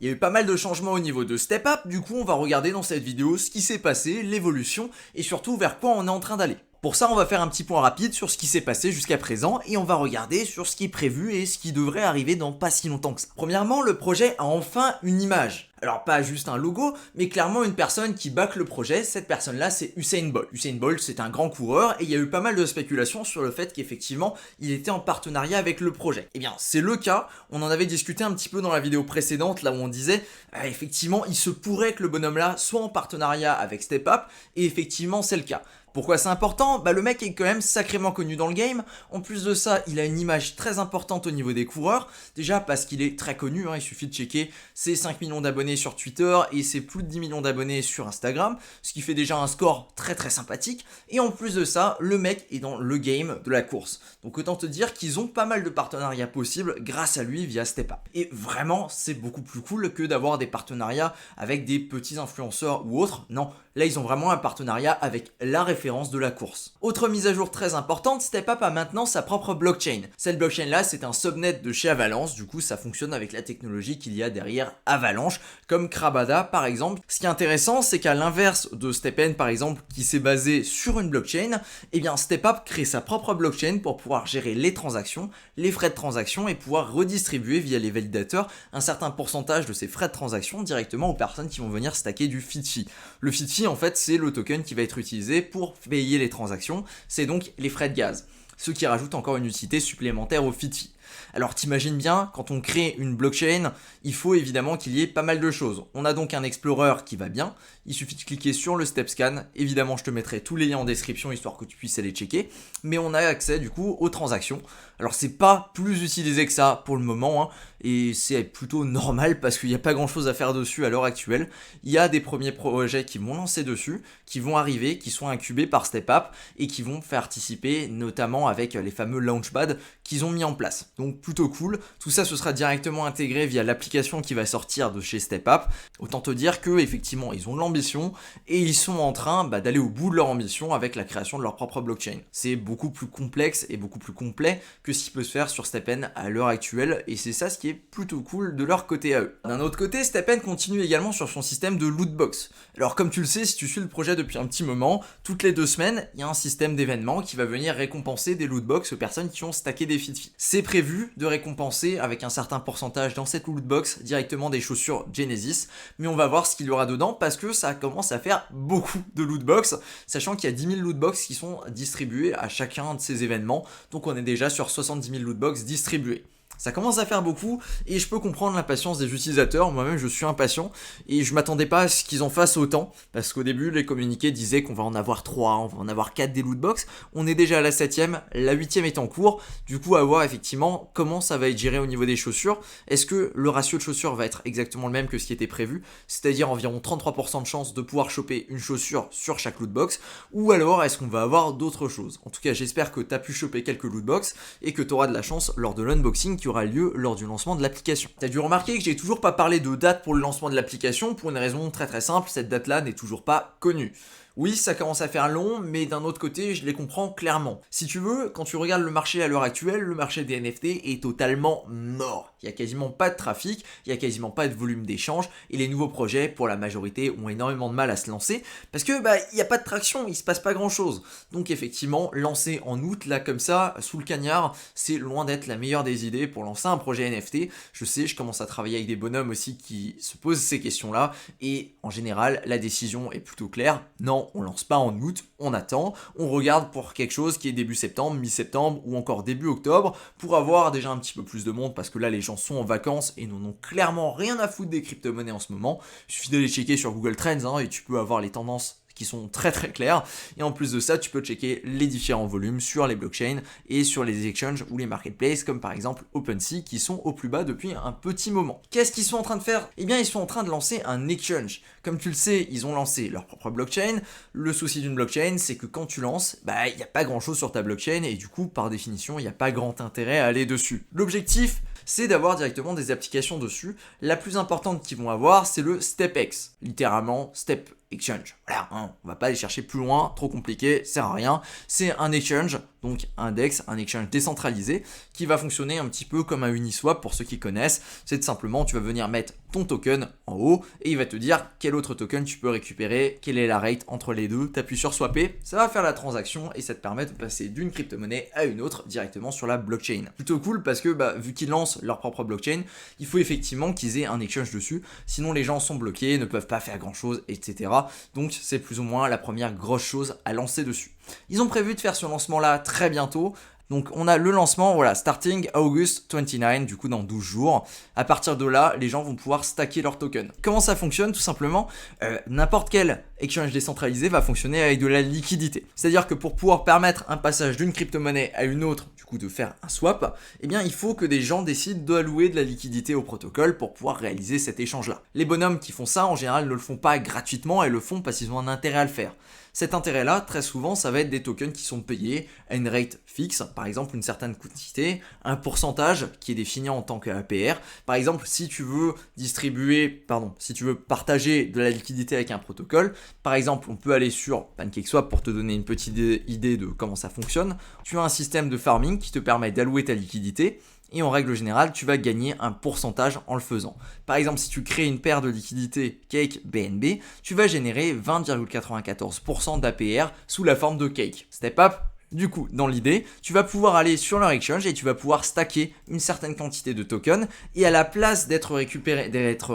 Il y a eu pas mal de changements au niveau de StepUp, du coup on va regarder dans cette vidéo ce qui s'est passé, l'évolution et surtout vers quoi on est en train d'aller. Pour ça, on va faire un petit point rapide sur ce qui s'est passé jusqu'à présent et on va regarder sur ce qui est prévu et ce qui devrait arriver dans pas si longtemps que ça. Premièrement, le projet a enfin une image. Alors pas juste un logo, mais clairement une personne qui back le projet. Cette personne-là, c'est Usain Bolt. Usain Bolt, c'est un grand coureur et il y a eu pas mal de spéculations sur le fait qu'effectivement, il était en partenariat avec le projet. Eh bien, c'est le cas. On en avait discuté un petit peu dans la vidéo précédente, là où on disait, effectivement, il se pourrait que le bonhomme-là soit en partenariat avec StepUp et effectivement, c'est le cas. Pourquoi c'est important? Bah le mec est quand même sacrément connu dans le game. En plus de ça, il a une image très importante au niveau des coureurs. Déjà parce qu'il est très connu, il suffit de checker ses 5 millions d'abonnés sur Twitter et ses plus de 10 millions d'abonnés sur Instagram, ce qui fait déjà un score très très sympathique. Et en plus de ça, le mec est dans le game de la course. Donc autant te dire qu'ils ont pas mal de partenariats possibles grâce à lui via StepUp. Et vraiment, c'est beaucoup plus cool que d'avoir des partenariats avec des petits influenceurs ou autres. Non, là ils ont vraiment un partenariat avec la référence de la course. Autre mise à jour très importante, StepUp a maintenant sa propre blockchain. Cette blockchain là, c'est un subnet de chez Avalanche, du coup ça fonctionne avec la technologie qu'il y a derrière Avalanche, comme Krabada par exemple. Ce qui est intéressant, c'est qu'à l'inverse de StepN par exemple, qui s'est basé sur une blockchain, eh bien StepUp crée sa propre blockchain pour pouvoir gérer les transactions, les frais de transaction et pouvoir redistribuer via les validateurs un certain pourcentage de ces frais de transaction directement aux personnes qui vont venir stacker du FeedFee. Le FeedFee en fait c'est le token qui va être utilisé pour payer les transactions, c'est donc les frais de gaz, ce qui rajoute encore une utilité supplémentaire au FeedFee. Alors t'imagines bien, quand on crée une blockchain, il faut évidemment qu'il y ait pas mal de choses. On a donc un explorer qui va bien, il suffit de cliquer sur le StepScan, évidemment je te mettrai tous les liens en description histoire que tu puisses aller checker, mais on a accès du coup aux transactions. Alors c'est pas plus utilisé que ça pour le moment, et c'est plutôt normal parce qu'il n'y a pas grand chose à faire dessus à l'heure actuelle. Il y a des premiers projets qui vont lancer dessus, qui vont arriver, qui sont incubés par StepUp et qui vont faire participer notamment avec les fameux launchpads qu'ils ont mis en place. Donc plutôt cool, tout ça ce sera directement intégré via l'application qui va sortir de chez StepUp. Autant te dire que effectivement ils ont de l'ambition et ils sont en train d'aller au bout de leur ambition avec la création de leur propre blockchain. C'est beaucoup plus complexe et beaucoup plus complet que ce qui peut se faire sur StepN à l'heure actuelle et c'est ça ce qui est plutôt cool de leur côté à eux. D'un autre côté, StepN continue également sur son système de lootbox. Alors comme tu le sais, si tu suis le projet depuis un petit moment, toutes les 2 semaines, il y a un système d'événements qui va venir récompenser des lootbox aux personnes qui ont stacké des FeedFee. C'est prévu de récompenser avec un certain pourcentage dans cette lootbox directement des chaussures Genesis, mais on va voir ce qu'il y aura dedans parce que ça commence à faire beaucoup de lootbox, sachant qu'il y a 10 000 lootbox qui sont distribués à chacun de ces événements, donc on est déjà sur 70 000 lootbox distribués. Ça commence à faire beaucoup et je peux comprendre l'impatience des utilisateurs, moi-même je suis impatient et je m'attendais pas à ce qu'ils en fassent autant parce qu'au début les communiqués disaient qu'on va en avoir 3, on va en avoir 4 des lootbox, on est déjà à la 7ème, la 8ème est en cours, du coup à voir effectivement comment ça va être géré au niveau des chaussures, est-ce que le ratio de chaussures va être exactement le même que ce qui était prévu, c'est-à-dire environ 33% de chance de pouvoir choper une chaussure sur chaque lootbox, ou alors est-ce qu'on va avoir d'autres choses. En tout cas j'espère que tu as pu choper quelques lootbox et que tu auras de la chance lors de l'unboxing qui aura lieu lors du lancement de l'application. T'as dû remarquer que j'ai toujours pas parlé de date pour le lancement de l'application pour une raison très très simple, cette date là n'est toujours pas connue. Oui, ça commence à faire long, mais d'un autre côté, je les comprends clairement. Si tu veux, quand tu regardes le marché à l'heure actuelle, le marché des NFT est totalement mort. Il n'y a quasiment pas de trafic, il n'y a quasiment pas de volume d'échange, et les nouveaux projets, pour la majorité, ont énormément de mal à se lancer, parce que il n'y a pas de traction, il se passe pas grand chose. Donc effectivement, lancer en août, là comme ça, sous le cagnard, c'est loin d'être la meilleure des idées pour lancer un projet NFT. Je sais, je commence à travailler avec des bonhommes aussi qui se posent ces questions-là, et en général, la décision est plutôt claire. Non, on lance pas en août, on attend, on regarde pour quelque chose qui est début septembre, mi-septembre ou encore début octobre pour avoir déjà un petit peu plus de monde parce que là les gens sont en vacances et n'en ont clairement rien à foutre des crypto-monnaies en ce moment. Il suffit d'aller checker sur Google Trends et tu peux avoir les tendances qui sont très très clairs et en plus de ça tu peux checker les différents volumes sur les blockchains et sur les exchanges ou les marketplaces comme par exemple OpenSea qui sont au plus bas depuis un petit moment. Qu'est-ce qu'ils sont en train de faire? Eh bien ils sont en train de lancer un exchange. Comme tu le sais, ils ont lancé leur propre blockchain. Le souci d'une blockchain, c'est que quand tu lances, il n'y a pas grand chose sur ta blockchain et du coup, par définition, il n'y a pas grand intérêt à aller dessus. L'objectif, c'est d'avoir directement des applications dessus. La plus importante qu'ils vont avoir, c'est le StepX, littéralement Step exchange. Voilà, hein, on va pas aller chercher plus loin, trop compliqué, sert à rien. C'est un exchange, donc un DEX, un exchange décentralisé, qui va fonctionner un petit peu comme un Uniswap pour ceux qui connaissent. C'est simplement, tu vas venir mettre ton token en haut et il va te dire quel autre token tu peux récupérer, quelle est la rate entre les deux. Tu appuies sur swapper, ça va faire la transaction et ça te permet de passer d'une crypto-monnaie à une autre directement sur la blockchain. Plutôt cool parce que vu qu'ils lancent leur propre blockchain, il faut effectivement qu'ils aient un exchange dessus, sinon les gens sont bloqués, ne peuvent pas faire grand chose, etc. Donc c'est plus ou moins la première grosse chose à lancer dessus. Ils ont prévu de faire ce lancement là très bientôt. Donc on a le lancement, voilà, starting August 29, du coup dans 12 jours. À partir de là, les gens vont pouvoir stacker leurs tokens. Comment ça fonctionne? Tout simplement, n'importe quel exchange décentralisé va fonctionner avec de la liquidité. C'est-à-dire que pour pouvoir permettre un passage d'une crypto-monnaie à une autre, du coup de faire un swap, eh bien il faut que des gens décident d'allouer de la liquidité au protocole pour pouvoir réaliser cet échange-là. Les bonhommes qui font ça, en général, ne le font pas gratuitement et le font parce qu'ils ont un intérêt à le faire. Cet intérêt-là, très souvent, ça va être des tokens qui sont payés à une rate fixe, par exemple une certaine quantité, un pourcentage qui est défini en tant qu'APR. Par exemple, si tu veux partager de la liquidité avec un protocole, par exemple, on peut aller sur PancakeSwap pour te donner une petite idée de comment ça fonctionne. Tu as un système de farming qui te permet d'allouer ta liquidité. Et en règle générale, tu vas gagner un pourcentage en le faisant. Par exemple, si tu crées une paire de liquidités Cake BNB, tu vas générer 20,94% d'APR sous la forme de Cake. Step up. Du coup, dans l'idée, tu vas pouvoir aller sur leur exchange et tu vas pouvoir stacker une certaine quantité de tokens et à la place d'être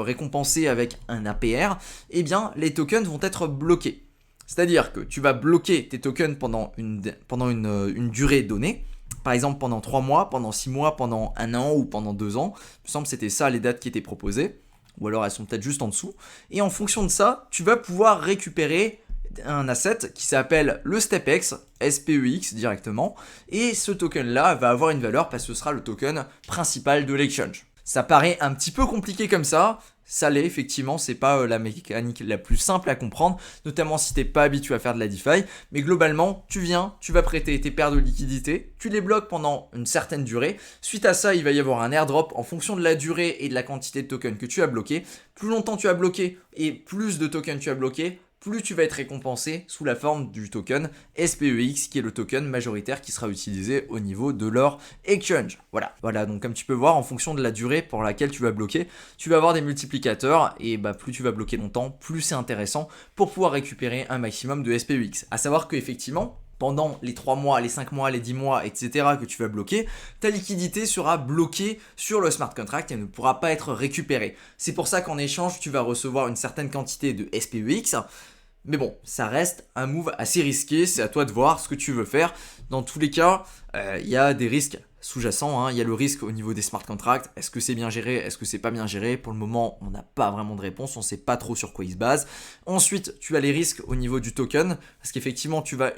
récompensé avec un APR, eh bien, les tokens vont être bloqués. C'est-à-dire que tu vas bloquer tes tokens pendant une durée donnée. Par exemple, pendant 3 mois, pendant 6 mois, pendant 1 an ou pendant 2 ans. Il me semble que c'était ça les dates qui étaient proposées. Ou alors elles sont peut-être juste en dessous. Et en fonction de ça, tu vas pouvoir récupérer un asset qui s'appelle le StepX, SPEX directement. Et ce token-là va avoir une valeur parce que ce sera le token principal de l'exchange. Ça paraît un petit peu compliqué comme ça. Ça l'est, effectivement, c'est pas la mécanique la plus simple à comprendre, notamment si t'es pas habitué à faire de la DeFi, mais globalement, tu vas prêter tes paires de liquidités, tu les bloques pendant une certaine durée, suite à ça, il va y avoir un airdrop en fonction de la durée et de la quantité de tokens que tu as bloqué. Plus longtemps tu as bloqué et plus de tokens tu as bloqué, plus tu vas être récompensé sous la forme du token SPEX, qui est le token majoritaire qui sera utilisé au niveau de leur exchange. Voilà, donc comme tu peux voir, en fonction de la durée pour laquelle tu vas bloquer, tu vas avoir des multiplicateurs et plus tu vas bloquer longtemps, plus c'est intéressant pour pouvoir récupérer un maximum de SPEX. À savoir qu'effectivement, pendant les 3 mois, les 5 mois, les 10 mois, etc. que tu vas bloquer, ta liquidité sera bloquée sur le smart contract et ne pourra pas être récupérée. C'est pour ça qu'en échange, tu vas recevoir une certaine quantité de SPEX. Mais bon, ça reste un move assez risqué, c'est à toi de voir ce que tu veux faire. Dans tous les cas, il y a des risques sous-jacents, il y a le risque au niveau des smart contracts. Est-ce que c'est bien géré? Est-ce que c'est pas bien géré? Pour le moment, on n'a pas vraiment de réponse, on ne sait pas trop sur quoi ils se basent. Ensuite, tu as les risques au niveau du token, parce qu'effectivement, tu vas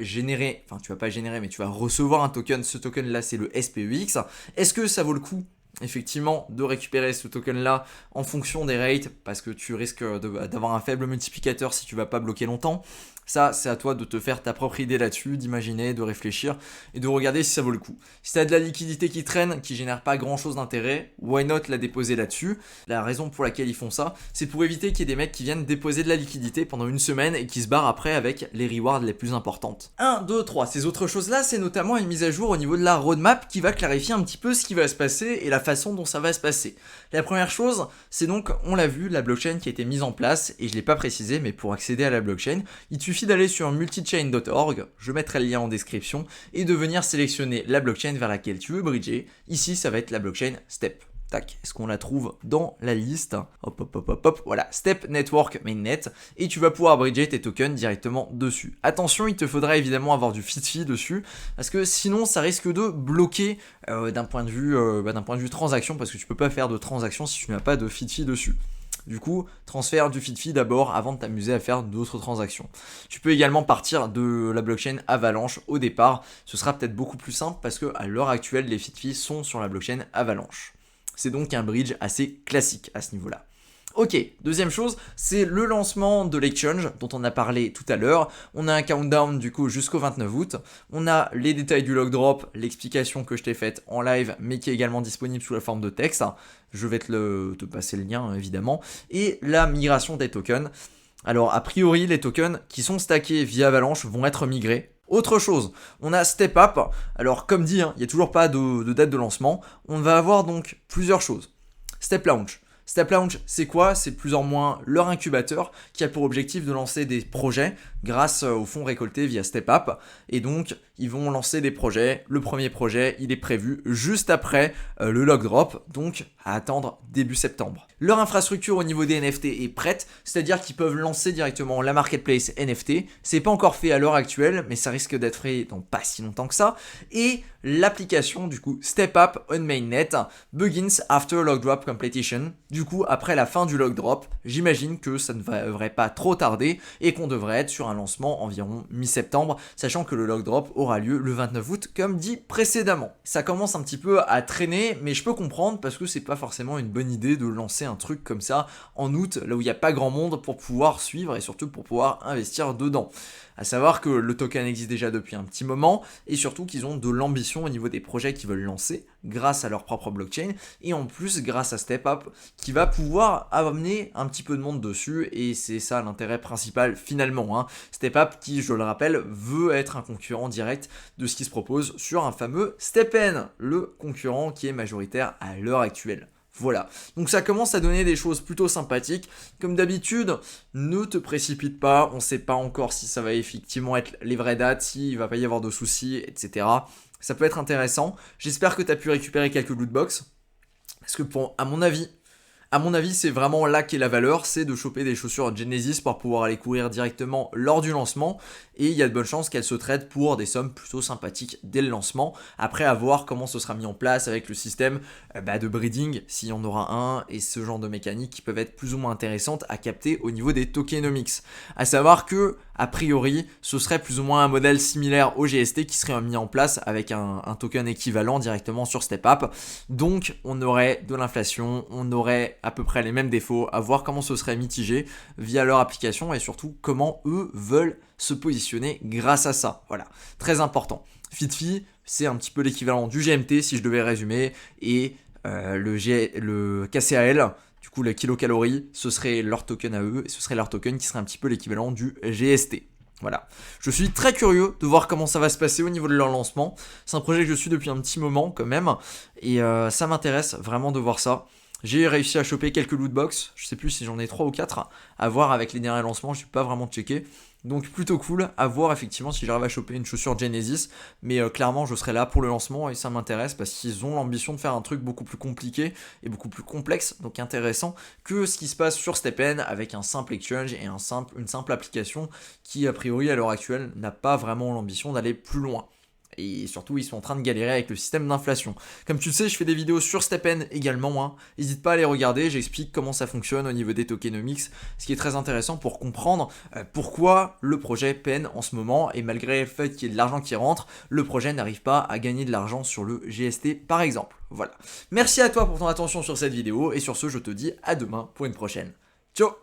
recevoir un token. Ce token-là, c'est le SPEX. Est-ce que ça vaut le coup effectivement de récupérer ce token là en fonction des rates parce que tu risques d'avoir un faible multiplicateur si tu vas pas bloquer longtemps? Ça, c'est à toi de te faire ta propre idée là-dessus, d'imaginer, de réfléchir et de regarder si ça vaut le coup. Si tu as de la liquidité qui traîne, qui génère pas grand-chose d'intérêt, why not la déposer là-dessus? La raison pour laquelle ils font ça, c'est pour éviter qu'il y ait des mecs qui viennent déposer de la liquidité pendant une semaine et qui se barrent après avec les rewards les plus importantes. 1, 2, 3. Ces autres choses-là, c'est notamment une mise à jour au niveau de la roadmap qui va clarifier un petit peu ce qui va se passer et la façon dont ça va se passer. La première chose, c'est donc, on l'a vu, la blockchain qui a été mise en place, et je ne l'ai pas précisé, mais pour accéder à la blockchain, il suffit d'aller sur multichain.org, je mettrai le lien en description, et de venir sélectionner la blockchain vers laquelle tu veux bridger. Ici, ça va être la blockchain Step. Tac, est-ce qu'on la trouve dans la liste? Hop, voilà, Step Network Mainnet, et tu vas pouvoir bridger tes tokens directement dessus. Attention, il te faudra évidemment avoir du FeedFee dessus, parce que sinon ça risque de bloquer d'un point de vue transaction, parce que tu peux pas faire de transaction si tu n'as pas de FeedFee dessus. Du coup, transfère du FeedFee d'abord avant de t'amuser à faire d'autres transactions. Tu peux également partir de la blockchain Avalanche au départ. Ce sera peut-être beaucoup plus simple parce que à l'heure actuelle, les FeedFee sont sur la blockchain Avalanche. C'est donc un bridge assez classique à ce niveau-là. Ok, deuxième chose, c'est le lancement de l'exchange dont on a parlé tout à l'heure. On a un countdown du coup jusqu'au 29 août. On a les détails du log drop, l'explication que je t'ai faite en live, mais qui est également disponible sous la forme de texte. Je vais te passer le lien évidemment. Et la migration des tokens. Alors a priori les tokens qui sont stackés via Avalanche vont être migrés. Autre chose, on a StepUp, alors comme dit, il n'y a toujours pas de date de lancement, on va avoir donc plusieurs choses. Step Launch. Step Launch, c'est quoi? C'est plus ou moins leur incubateur qui a pour objectif de lancer des projets grâce aux fonds récoltés via StepUp. Et donc, ils vont lancer des projets. Le premier projet, il est prévu juste après le log drop, donc à attendre début septembre. Leur infrastructure au niveau des NFT est prête, c'est-à-dire qu'ils peuvent lancer directement la marketplace NFT. C'est pas encore fait à l'heure actuelle, mais ça risque d'être fait dans pas si longtemps que ça. Et l'application, du coup, StepUp on Mainnet begins after log drop completion. Du coup, après la fin du log drop, j'imagine que ça ne devrait pas trop tarder et qu'on devrait être sur un lancement environ mi-septembre, sachant que le log drop aura lieu le 29 août, comme dit précédemment. Ça commence un petit peu à traîner, mais je peux comprendre parce que c'est pas forcément une bonne idée de lancer un truc comme ça en août, là où il n'y a pas grand monde pour pouvoir suivre et surtout pour pouvoir investir dedans. À savoir que le token existe déjà depuis un petit moment et surtout qu'ils ont de l'ambition au niveau des projets qu'ils veulent lancer grâce à leur propre blockchain et en plus grâce à StepUp qui va pouvoir amener un petit peu de monde dessus et c'est ça l'intérêt principal finalement. StepUp qui, je le rappelle, veut être un concurrent direct de ce qui se propose sur un fameux StepN, le concurrent qui est majoritaire à l'heure actuelle. Voilà, donc ça commence à donner des choses plutôt sympathiques. Comme d'habitude, ne te précipite pas, on ne sait pas encore si ça va effectivement être les vraies dates, s'il va pas y avoir de soucis, etc. Ça peut être intéressant. J'espère que tu as pu récupérer quelques lootbox. Parce que à mon avis, c'est vraiment là qu'est la valeur, c'est de choper des chaussures Genesis pour pouvoir aller courir directement lors du lancement. Et il y a de bonnes chances qu'elles se traitent pour des sommes plutôt sympathiques dès le lancement. Après, à voir comment ce sera mis en place avec le système de breeding, s'il y en aura un, et ce genre de mécaniques qui peuvent être plus ou moins intéressantes à capter au niveau des tokenomics. À savoir que, a priori, ce serait plus ou moins un modèle similaire au GST qui serait mis en place avec un token équivalent directement sur StepUp. Donc, on aurait de l'inflation, on aurait à peu près les mêmes défauts, à voir comment ce serait mitigé via leur application et surtout comment eux veulent se positionner grâce à ça. Voilà, très important. FitFi, c'est un petit peu l'équivalent du GMT si je devais résumer, et le KCAL, du coup la kilocalorie, ce serait leur token à eux, et ce serait leur token qui serait un petit peu l'équivalent du GST. Voilà, je suis très curieux de voir comment ça va se passer au niveau de leur lancement. C'est un projet que je suis depuis un petit moment quand même, et ça m'intéresse vraiment de voir ça. J'ai réussi à choper quelques lootbox, je sais plus si j'en ai 3 ou 4, à voir avec les derniers lancements, je n'ai pas vraiment checké. Donc plutôt cool, à voir effectivement si j'arrive à choper une chaussure Genesis, mais clairement je serai là pour le lancement et ça m'intéresse parce qu'ils ont l'ambition de faire un truc beaucoup plus compliqué et beaucoup plus complexe, donc intéressant, que ce qui se passe sur StepN avec un simple exchange et une simple application qui a priori à l'heure actuelle n'a pas vraiment l'ambition d'aller plus loin. Et surtout, ils sont en train de galérer avec le système d'inflation. Comme tu le sais, je fais des vidéos sur StepN également. N'hésite pas à les regarder, j'explique comment ça fonctionne au niveau des tokenomics, ce qui est très intéressant pour comprendre pourquoi le projet peine en ce moment. Et malgré le fait qu'il y ait de l'argent qui rentre, le projet n'arrive pas à gagner de l'argent sur le GST par exemple. Voilà. Merci à toi pour ton attention sur cette vidéo. Et sur ce, je te dis à demain pour une prochaine. Ciao!